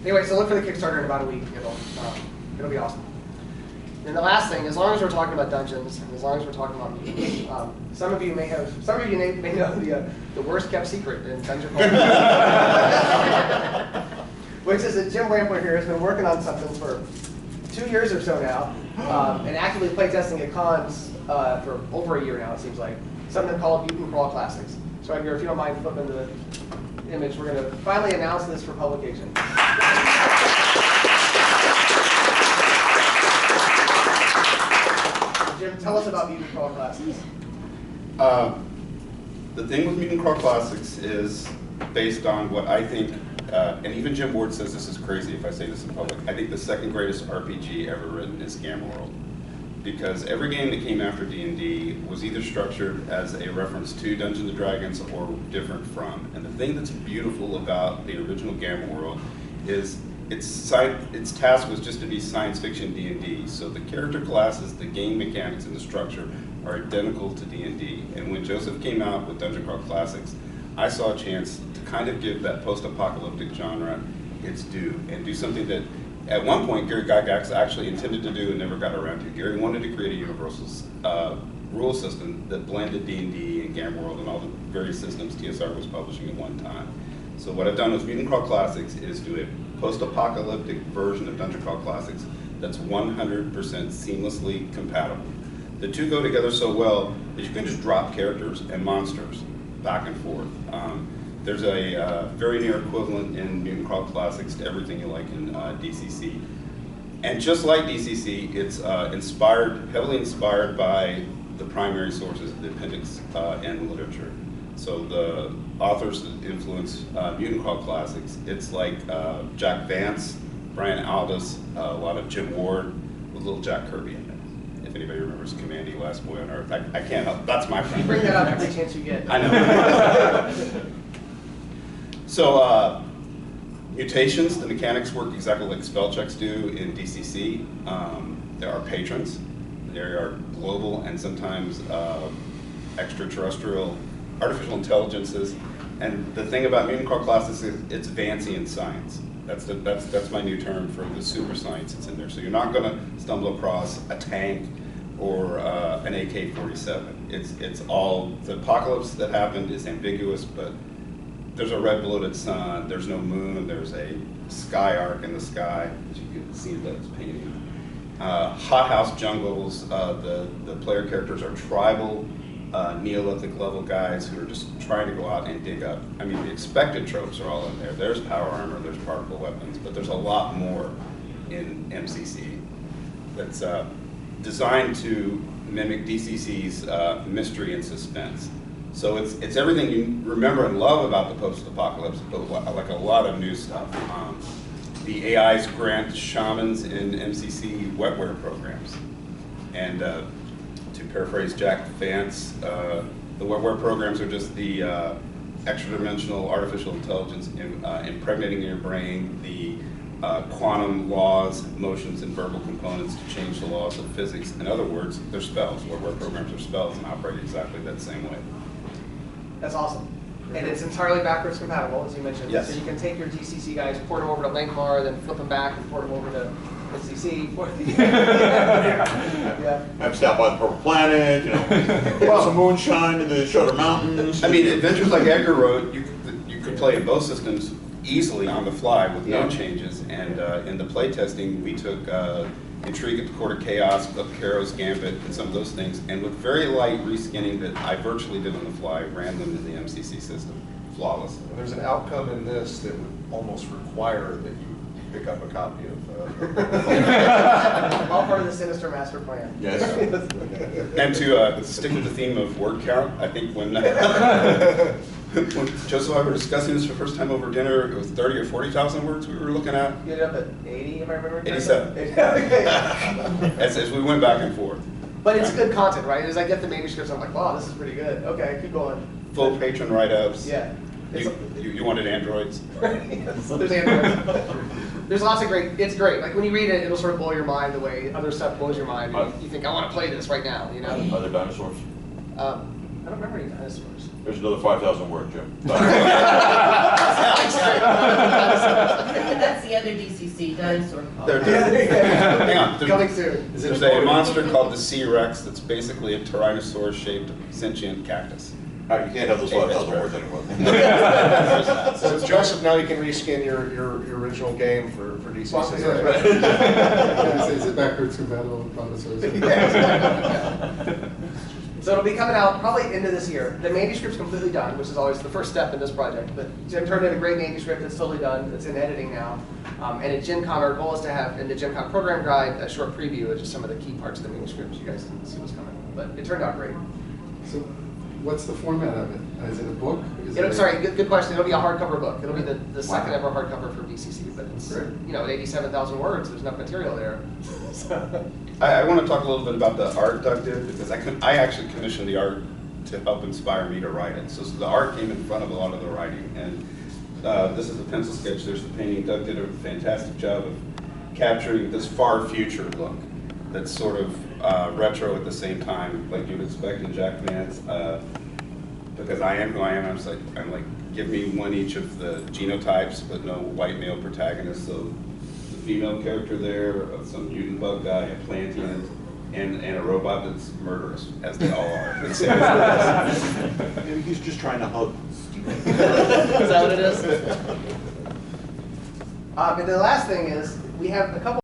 Anyway, so look for the Kickstarter in about a week. It'll be awesome. And the last thing, as long as we're talking about dungeons, and as long as we're talking about mutants, some of you may know the worst kept secret in Dungeon Crawl, which is that Jim Rampler here has been working on something for 2 years or so now, and actively playtesting at cons for over a year now, it seems like. Something called Mutant Crawl Classics. So right here, if you don't mind flipping the image, we're going to finally announce this for publication. Jim, tell us about Mutant Crawl Classics. The thing with Mutant Crawl Classics is based on what I think, and even Jim Ward says this is crazy if I say this in public, I think the second greatest RPG ever written is Gamma World. Because every game that came after D&D was either structured as a reference to Dungeons & Dragons or different from. And the thing that's beautiful about the original Gamma World is its task was just to be science fiction D&D. So the character classes, the game mechanics, and the structure are identical to D&D. And when Joseph came out with Dungeon Crawl Classics, I saw a chance to kind of give that post-apocalyptic genre its due and do something that at one point Gary Gygax actually intended to do and never got around to. Gary wanted to create a universal rule system that blended D&D and Gamma World and all the various systems TSR was publishing at one time. So what I've done with Mutant Crawl Classics is do a post-apocalyptic version of Dungeon Crawl Classics that's 100% seamlessly compatible. The two go together so well that you can just drop characters and monsters back and forth. There's a very near equivalent in Mutant Crawl Classics to everything you like in DCC. And just like DCC, it's heavily inspired by the primary sources of the appendix and literature. So the authors that influence Mutant Crawl Classics, it's like Jack Vance, Brian Aldiss, a lot of Jim Ward, with little Jack Kirby in it. If anybody remembers Commandy, Last Boy on Earth, I can't help, that's my friend. You bring that up every chance you get. I know. So mutations, the mechanics work exactly like spell checks do in DCC. There are patrons. There are global and sometimes extraterrestrial artificial intelligences. And the thing about Mutant Crawl Classics is it's Vancian science. That's my new term for the super science that's in there. So you're not going to stumble across a tank or an AK-47. It's all, the apocalypse that happened is ambiguous, but there's a red bloated sun, there's no moon, there's a sky arc in the sky, as you can see that's painting. Hothouse jungles, the player characters are tribal, Neolithic level guys who are just trying to go out and dig up. I mean, the expected tropes are all in there. There's power armor, there's particle weapons, but there's a lot more in MCC that's designed to mimic DCC's mystery and suspense. So it's everything you remember and love about the post-apocalypse, but like a lot of new stuff. The AIs grant shamans in MCC wetware programs. And to paraphrase Jack Vance, the wetware programs are just the extra-dimensional artificial intelligence impregnating your brain the quantum laws, motions, and verbal components to change the laws of physics. In other words, they're spells. Wetware programs are spells and operate exactly that same way. That's awesome. And it's entirely backwards compatible, as you mentioned. Yes. So you can take your DCC guys, port them over to Lankmar, then flip them back and port them over to MCC. Yeah. I've stopped by the Purple Planet, get some moonshine in the Shutter Mountains. I mean, adventures like Edgar wrote, you could play in both systems easily on the fly with no changes. And in the play testing, we took Intrigue at the Court of Chaos, Caro's Gambit, and some of those things, and with very light reskinning that I virtually did on the fly, ran them in the MCC system, flawless. And there's an outcome in this that would almost require that you pick up a copy of. All part of the Sinister Master Plan. Yes. And to stick with the theme of word count, I think when Joseph and I were discussing this for the first time over dinner, it was 30 or 40,000 words we were looking at. You ended up at 80, if I remember correctly? 87. as we went back and forth. But it's good content, right? As I get the manuscripts, I'm like, wow, this is pretty good. Okay, keep going. Full patron write-ups. Yeah. You wanted androids? Yes, there's androids. There's lots of great, it's great. Like when you read it, it'll sort of blow your mind the way other stuff blows your mind. You think, I want to play this right now, Are there dinosaurs? I don't remember any dinosaurs. There's another 5,000 word, Jim. That's the another DCC dinosaur called. Hang on. Coming soon. There's a monster called the Sea Rex that's basically a Tyrannosaurus-shaped sentient cactus. All right, you can't have those last words anymore. So Joseph, now you can reskin your original game for DCC. Is it backwards compatible with Brontosaurus? So it'll be coming out probably into this year. The manuscript's completely done, which is always the first step in this project. But Jim turned in a great manuscript that's totally done. It's in editing now. And at Gen Con, our goal is to have in the Gen Con program guide a short preview of just some of the key parts of the manuscript so you guys can see what's coming. But it turned out great. So what's the format of it? Is it a book? Sorry, good question. It'll be a hardcover book. It'll be the second Wow. ever hardcover for DCC, but it's Great. at 87,000 words. There's enough material there. So. I want to talk a little bit about the art Doug did, because I actually commissioned the art to help inspire me to write it. So the art came in front of a lot of the writing, and this is a pencil sketch. There's the painting. Doug did a fantastic job of capturing this far future look that's sort of retro at the same time, like you'd expect in Jack Vance. Because I am who I am, I'm like, give me one each of the genotypes, but no white male protagonist. So the female character there, some mutant bug guy, a plantian, and a robot that's murderous, as they all are. Maybe he's just trying to hug. Is that what it is? And the last thing is, we have a couple